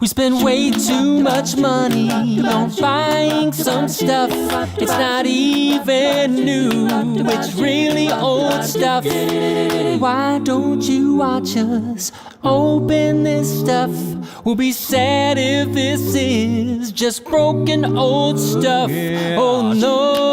We spend way too much money on buying some stuff. It's not even new, it's really old stuff. Why don't you watch us open this stuff? We'll be sad if this is just broken old stuff. Oh no.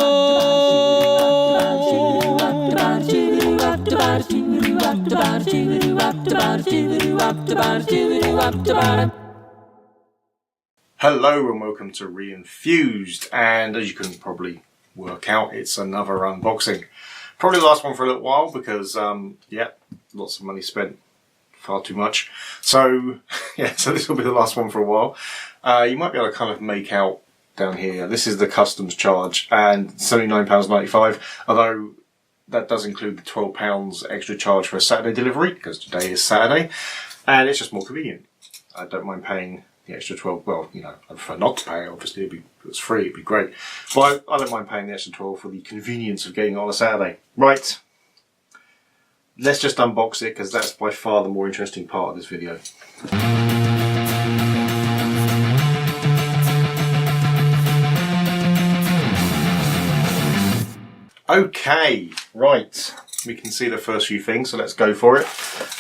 Hello and welcome to Re-enthused, and as you can probably work out, it's another unboxing. Probably the last one for a little while because, yeah, lots of money spent, far too much. So, yeah, so this will be the last one for a while. You might be able to kind of make out down here, this is the customs charge, and £79.95, although that does include the £12 extra charge for a Saturday delivery, because today is Saturday, and it's just more convenient. I don't mind paying the extra 12, well, you know, I prefer not to pay, obviously, if it's free, it'd be great. But I don't mind paying the extra 12 for the convenience of getting it on a Saturday. Right, let's just unbox it, because that's by far the more interesting part of this video. Okay, right, we can see the first few things, so let's go for it.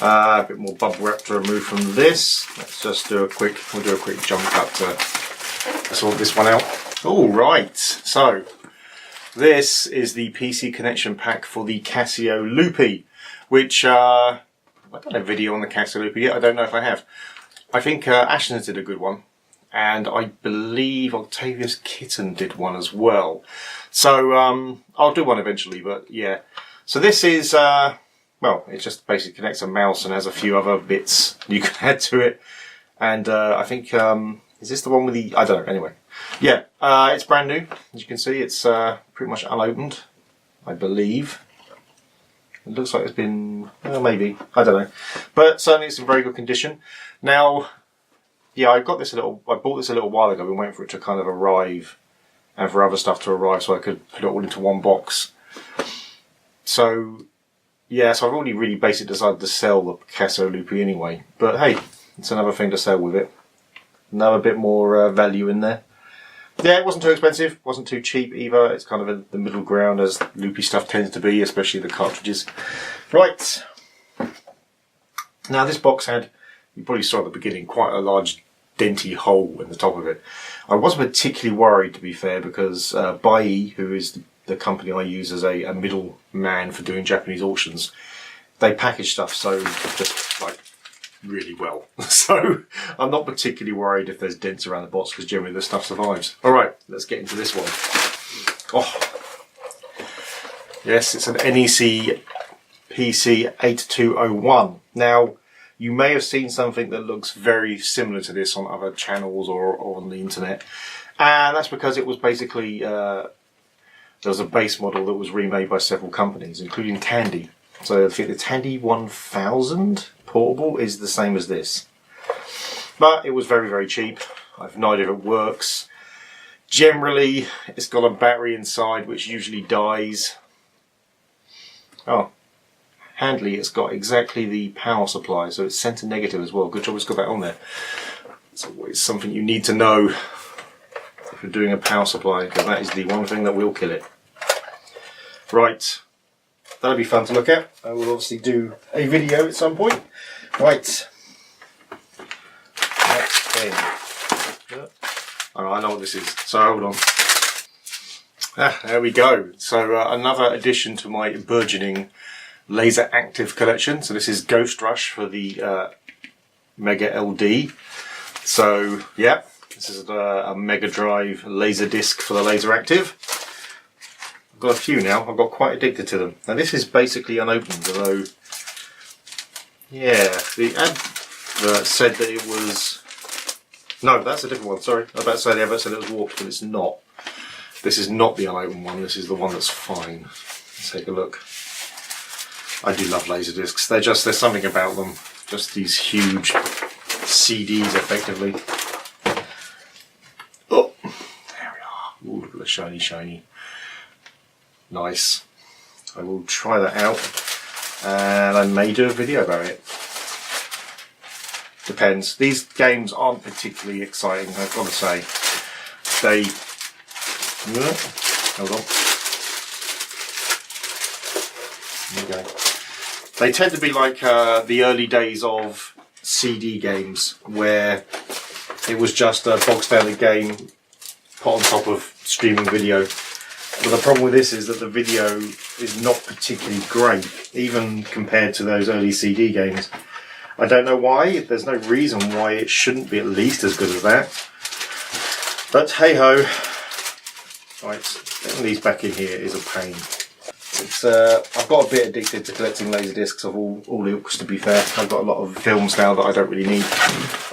A bit more bubble wrap to remove from this. Let's just do a quick, we'll do a quick jump cut to sort this one out. All right, so this is the PC connection pack for the Casio Loopy, which I've done a video on the Casio Loopy yet. I don't know if I have. I think Ashton did a good one, and I believe Octavius Kitten did one as well. So I'll do one eventually, but yeah. So this is, well, it just basically connects a mouse and has a few other bits you can add to it. And I think, is this the one with the, I don't know, anyway. Yeah, it's brand new. As you can see, it's pretty much unopened, I believe. It looks like it's been, well, maybe, I don't know. But certainly it's in very good condition. Now, yeah, I bought this a little while ago. I've been waiting for it to kind of arrive and for other stuff to arrive so I could put it all into one box. So, yeah, so I've already really basically decided to sell the Casio Loopy anyway. But hey, it's another thing to sell with it. Another bit more value in there. Yeah, it wasn't too expensive, wasn't too cheap either. It's kind of in the middle ground as Loopy stuff tends to be, especially the cartridges. Right. Now this box had, you probably saw at the beginning, quite a large denty hole in the top of it. I wasn't particularly worried, to be fair, because Bai, who is the company I use as a middle man for doing Japanese auctions, they package stuff so just like really well. So I'm not particularly worried if there's dents around the box, because generally the stuff survives. Alright, let's get into this one. Oh, yes, it's an NEC PC 8201. Now, you may have seen something that looks very similar to this on other channels or on the internet, and that's because it was basically there was a base model that was remade by several companies, including Tandy. So I think the Tandy 1000 portable is the same as this, but it was very, very cheap. I have no idea if it works. Generally, it's got a battery inside which usually dies. Oh. Handily, it's got exactly the power supply, so it's center negative as well. Good job it's got that on there. It's always something you need to know if you're doing a power supply, because that is the one thing that will kill it. Right, that'll be fun to look at. I will obviously do a video at some point. Right, next thing. Oh, I know what this is, so hold on. Ah, there we go. So another addition to my burgeoning laser active collection. So this is Ghost Rush for the Mega LD. So yeah, this is a Mega Drive laser disc for the laser active. I've got a few now. I've got quite addicted to them. Now this is basically unopened, although yeah, the advert said that it was, no, that's a different one, sorry. I was about to say the advert said it was warped, but it's not. This is not the unopened one, this is the one that's fine. Let's take a look. I do love laserdiscs. There's something about them. Just these huge CDs, effectively. Oh, there we are. Ooh, look at the shiny, shiny. Nice. I will try that out, and I may do a video about it. Depends. These games aren't particularly exciting, I've got to say. They... Hold on. There you go. They tend to be like the early days of CD games, where it was just a bog standard game put on top of streaming video. But the problem with this is that the video is not particularly great, even compared to those early CD games. I don't know why. There's no reason why it shouldn't be at least as good as that. But hey ho. Right, getting these back in here is a pain. It's I've got a bit addicted to collecting laser discs of all ilks, to be fair. I've got a lot of films now that I don't really need.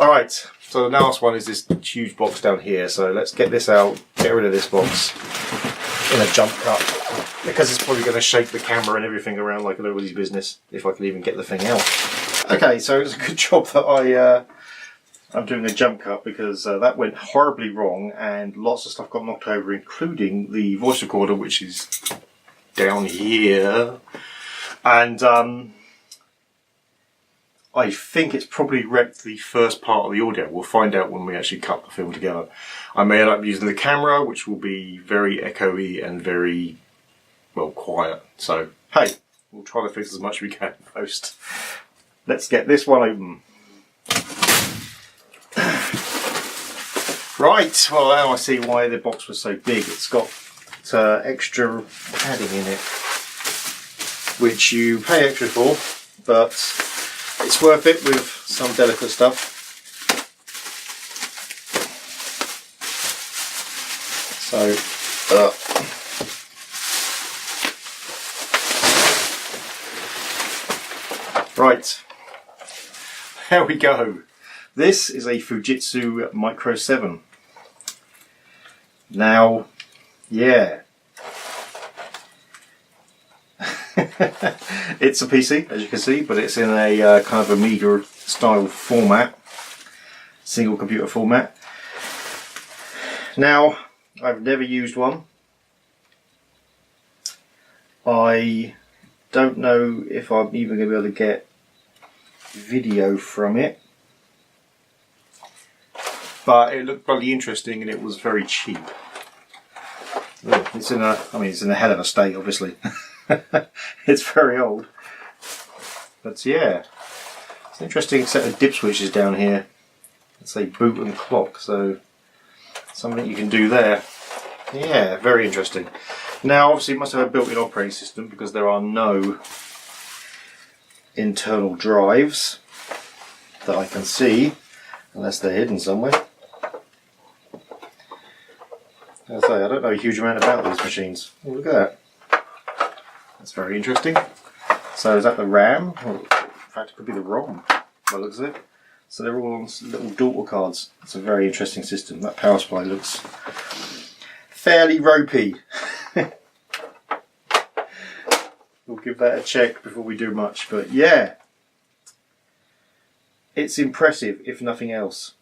Alright, so the last one is this huge box down here. So let's get this out, get rid of this box in a jump cut, because it's probably going to shake the camera and everything around like nobody's business, if I can even get the thing out. Okay, so it's a good job that I'm doing a jump cut, because that went horribly wrong and lots of stuff got knocked over, including the voice recorder, which is down here. And I think it's probably wrecked the first part of the audio. We'll find out when we actually cut the film together. I may end up using the camera, which will be very echoey and very, well, quiet. So, hey, we'll try to fix as much as we can in post. Let's get this one open. Right, well now I see why the box was so big. It's got extra padding in it, which you pay extra for, but it's worth it with some delicate stuff. So, right, there we go. This is a Fujitsu Micro 7. Now, yeah, it's a PC, as you can see, but it's in a kind of Amiga style format, single computer format. Now, I've never used one. I don't know if I'm even going to be able to get video from it. But it looked bloody interesting and it was very cheap. Look, it's in a hell of a state, obviously. It's very old. But yeah, it's an interesting set of dip switches down here. It's a boot and clock, so something you can do there. Yeah, very interesting. Now, obviously, it must have a built-in operating system because there are no internal drives that I can see, unless they're hidden somewhere. As I say, I don't know a huge amount about these machines. Oh, look at that. That's very interesting. So is that the RAM? Well, in fact, it could be the ROM, by the looks of it. So they're all on little daughter cards. It's a very interesting system. That power supply looks fairly ropey. We'll give that a check before we do much. But yeah, it's impressive, if nothing else.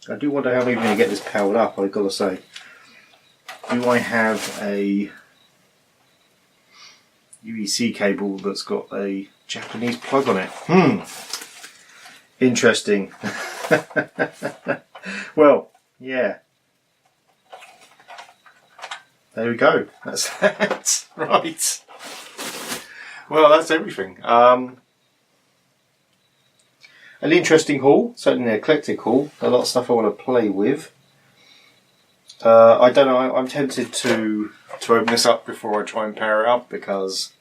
I do wonder how I'm even going to get this powered up, I've got to say. Do I have a UEC cable that's got a Japanese plug on it? Interesting. Well, yeah. There we go. That's that. Right. Well, that's everything. An interesting haul, certainly an eclectic haul. A lot of stuff I want to play with. I don't know, I'm tempted to open this up before I try and power it up, because,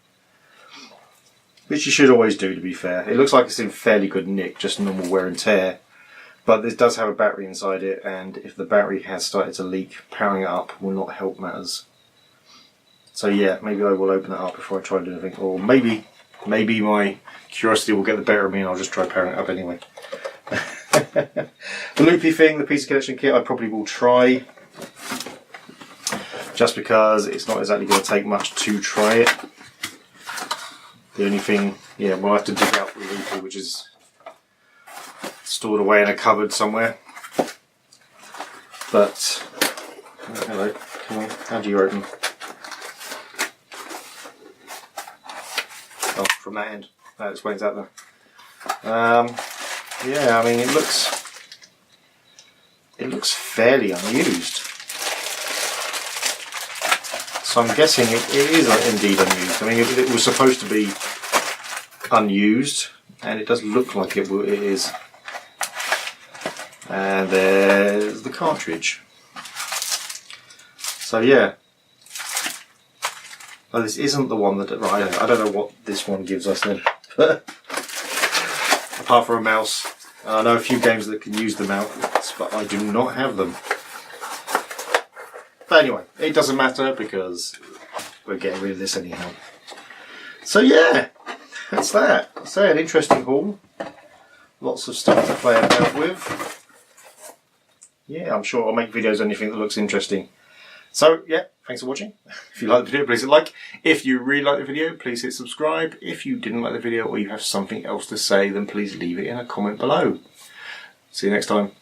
which you should always do, to be fair. It looks like it's in fairly good nick, just normal wear and tear. But this does have a battery inside it, and if the battery has started to leak, powering it up will not help matters. So yeah, maybe I will open it up before I try and do anything, or maybe my curiosity will get the better of me and I'll just try powering it up anyway. The loopy thing, the PC connection kit, I probably will try, just because it's not exactly going to take much to try it. The only thing, yeah, we'll have to dig out the loopy, which is stored away in a cupboard somewhere. But, oh, hello, come on, how do you open? Oh, from that end. That explains that then. yeah, I mean it looks fairly unused. So I'm guessing it is indeed unused. I mean it was supposed to be unused, and it does look like it is. And there's the cartridge. So yeah. Oh, this isn't the one that, right, I don't know what this one gives us then. Apart from a mouse. I know a few games that can use the mouse, but I do not have them. But anyway, it doesn't matter because we're getting rid of this anyhow. So yeah, that's that. So an interesting haul. Lots of stuff to play about with. Yeah, I'm sure I'll make videos on anything that looks interesting. So yeah, thanks for watching. If you liked the video, please hit like. If you really liked the video, please hit subscribe. If you didn't like the video or you have something else to say, then please leave it in a comment below. See you next time.